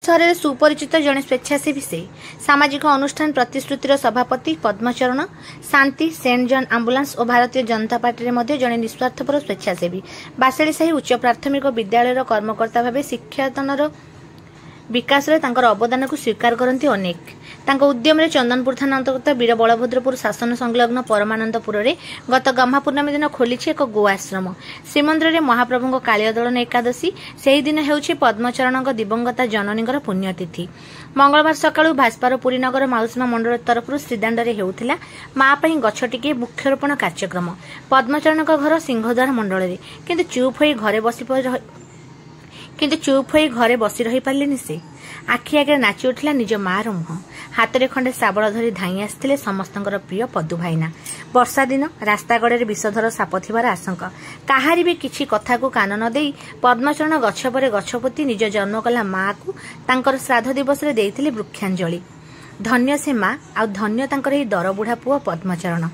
सहर सुपरिचित जड़े स्वेच्छासेवी से सामाजिक अनुष्ठान प्रतिश्रुतिर सभापति पद्मचरण शांति सेंट जॉन आंबुलांस और भारतीय जनता पार्टी में जड़े निस्वार्थपर स्वेच्छासेवी बासेलीसाही उच्च प्राथमिक विद्यालय कर्मकर्ता भाव शिक्षादान विकास में अवदान को स्वीकार करती अनेक उद्यम चंदनपुर थाना अंतर्गत वीर बलभद्रपुर शासन संलग्न परमानंदपुर में गत गम्हा पूर्णमी दिन खोली एक गो आश्रम श्रीमंदिर में महाप्रभु कालियादलन एकादशी से दिन होउछि पद्मचरण दिवंगता जननी पुण्यतिथि मंगलवार सकाळु भाजपार पुरीनगर माउसीमा मंडल तरफ श्रीदाण्डे होउथिला माँ पई गछ टिके वृक्षरोपण कार्यक्रम पद्मचरण घर सिंहद्वार मंडल में किंतु चुप हो घरे बसी रही पारे से आखि आगे नाची उठिला निज माँ मुह हाथ में खंडे शाबल धरी धाई आसते समस्त प्रिय पदु भाईना वर्षा दिन रास्तागड़े विषधर साप थिबार आशंका काहारी भी किछि कथा को कान न देई पद्मचरण गछ पर गछ पोती निज जन्म कला माँ को तांकर श्राद्ध दिवस रे देइथिले वृक्षांजलि धन्य से माँ आ धन्य तांकर एही दर बुढ़ा पुओ पद्मचरण।